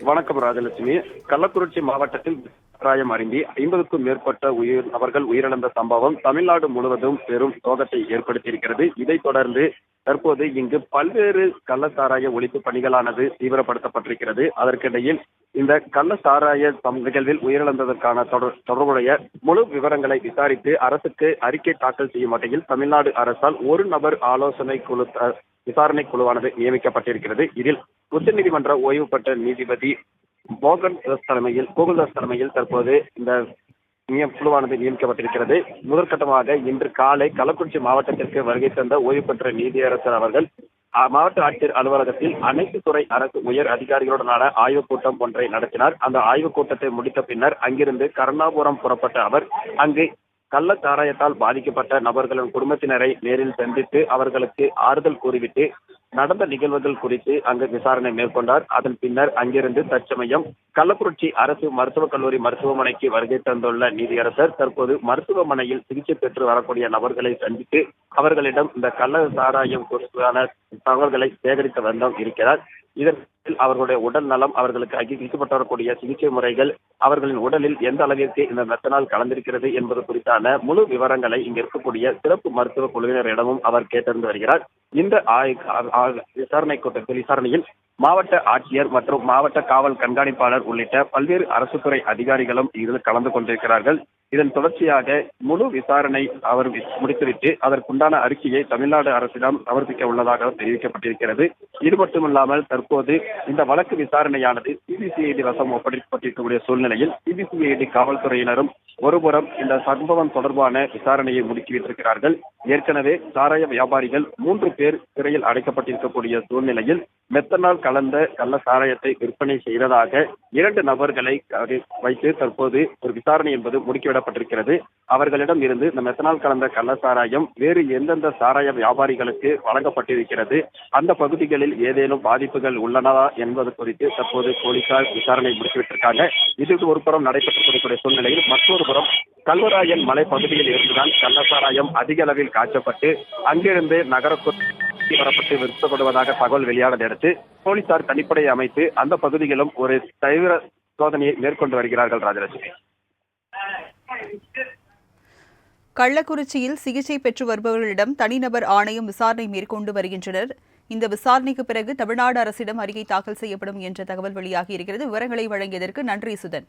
வணக்கம் ராஜலட்சுமி. கள்ளக்குறிச்சி மாவட்டத்தில் சாராயம் அருந்தி 50க்கும் மேற்பட்ட நபர்கள் உயிரிழந்த சம்பவம் தமிழ்நாடு முழுவதும் பெரும் சோகத்தை ஏற்படுத்தியிருக்கிறது. இதைத் தொடர்ந்து தற்போது இங்கு பல்வேறு கள்ள சாராய ஒழிப்பு பணிகளானது தீவிரப்படுத்தப்பட்டிருக்கிறது. அதற்கிடையில் இந்த கள்ள சாராய நிகழ்வில் உயிரிழந்ததற்கான தொடர்புடைய முழு விவரங்களை விசாரித்து அரசுக்கு அறிக்கை தாக்கல் செய்யும் வகையில் தமிழ்நாடு அரசால் ஒரு நபர் ஆலோசனை குழு விசாரணை குழுவானது நியமிக்கப்பட்டிருக்கிறது. இதில் உச்சநீதிமன்ற ஓய்வு பெற்ற நீதிபதி கோகுல்தாஸ் தலைமையில் தற்போது இந்த குழுவானது நியமிக்கப்பட்டிருக்கிறது. முதற்கட்டமாக இன்று காலை கள்ளக்குறிச்சி மாவட்டத்திற்கு வருகை தந்த ஓய்வு பெற்ற நீதியரசர் அவர்கள் மாவட்ட ஆட்சியர் அலுவலகத்தில் அனைத்து துறை அரசு உயர் அதிகாரிகளுடனான ஆய்வுக் கூட்டம் ஒன்றை நடத்தினார். அந்த ஆய்வுக் கூட்டத்தை முடித்த பின்னர் அங்கிருந்து கருணாபுரம் புறப்பட்ட அவர் அங்கு கள்ள சாராயத்தால் பாதிக்கப்பட்ட நபர்களின் குடும்பத்தினரை நேரில் சந்தித்து அவர்களுக்கு ஆறுதல் கூறிவிட்டு நடந்த நிகழ்வுகள் குறித்து அங்கு விசாரணை மேற்கொண்டார். அதன் பின்னர் அங்கிருந்து தற்சமயம் கள்ளக்குறிச்சி அரசு மருத்துவக் கல்லூரி மருத்துவமனைக்கு வருகை தந்துள்ள நீதியரசர் தற்போது மருத்துவமனையில் சிகிச்சை பெற்று வரக்கூடிய நபர்களை சந்தித்து அவர்களிடம் இந்த கள்ள சாராயம் குறித்தான தகவல்களை சேகரித்த வண்ணம் இருக்கிறார். இதற்கு அவர்களுடைய உடல் நலம், அவர்களுக்கு அளிக்கப்பட்டு வரக்கூடிய சிகிச்சை முறைகள், அவர்களின் உடலில் எந்த அளவிற்கு இந்த மெத்தனால் கலந்திருக்கிறது என்பது குறித்தான முழு விவரங்களை இங்க இருக்கக்கூடிய சிறப்பு மருத்துவ குழுவினரிடமும் அவர் கேட்டறிந்து வருகிறார். இந்த விசாரணையில் மாவட்ட ஆட்சியர் மற்றும் மாவட்ட காவல் கண்காணிப்பாளர் உள்ளிட்ட பல்வேறு அரசு துறை அதிகாரிகளும் இதில் கலந்து கொண்டிருக்கிறார்கள். இதன் தொடர்ச்சியாக முழு விசாரணை அவர் முடித்துவிட்டு அதற்குண்டான அறிக்கையை தமிழ்நாடு அரசிடம் சமர்ப்பிக்க உள்ளதாக தெரிவிக்கப்பட்டிருக்கிறது. இது மட்டுமில்லாமல் தற்போது இந்த வழக்கு விசாரணையானது சிபிசிஐடி வசம் ஒப்படைக்கப்பட்டிருக்கக்கூடிய சூழ்நிலையில் சிபிசிஐடி காவல்துறையினரும் ஒருபுறம் இந்த சம்பவம் தொடர்பான விசாரணையை முடுக்கிவிட்டிருக்கிறார்கள். ஏற்கனவே சாராய வியாபாரிகள் 3 பேர் சிறையில் அடைக்கப்பட்டிருக்கக்கூடிய சூழ்நிலையில் மெத்தனால் கலந்த கள்ள சாராயத்தை விற்பனை செய்ததாக 2 நபர்களை வைத்து தற்போது ஒரு விசாரணை என்பது முடுக்கிவிடப்பட்டிருக்கிறது. அவர்களிடம் இருந்து இந்த மெத்தனால் கலந்த கள்ள சாராயம் வேறு எந்தெந்த சாராய வியாபாரிகளுக்கு வழங்கப்பட்டிருக்கிறது, அந்த பகுதிகளில் ஏதேனும் பாதிப்புகள் உள்ளனவா என்பது குறித்து தற்போது போலீசார் விசாரணை முடித்துவிட்டிருக்காங்க. இது ஒரு புறம் நடைபெற்றக்கூடிய சூழ்நிலையில் மற்றொரு புறம் கல்வராயன் மலை பகுதியில் இருந்துதான் கள்ள சாராயம் அதிக அளவில் காய்ச்சப்பட்டு அங்கிருந்து நகரக்குள் வரப்பட்டு விற்கப்படுவதாக தகவல் வெளியானதை அடுத்து போலீசார் தனிப்படை அமைத்து அந்த பகுதிகளும் ஒரு தீவிர சோதனையை மேற்கொண்டு வருகிறார்கள். ராஜலட்சுமி, கள்ளக்குறிச்சியில் சிகிச்சை பெற்று வருபவர்களிடம் தனிநபர் ஆணையம் விசாரணை மேற்கொண்டு வருகின்றனர். இந்த விசாரணைக்கு பிறகு தமிழ்நாடு அரசிடம் அறிக்கை தாக்கல் செய்யப்படும் என்ற தகவல் வெளியாகி இருக்கிறது. விவரங்களை வழங்கியதற்கு நன்றி சுதன்.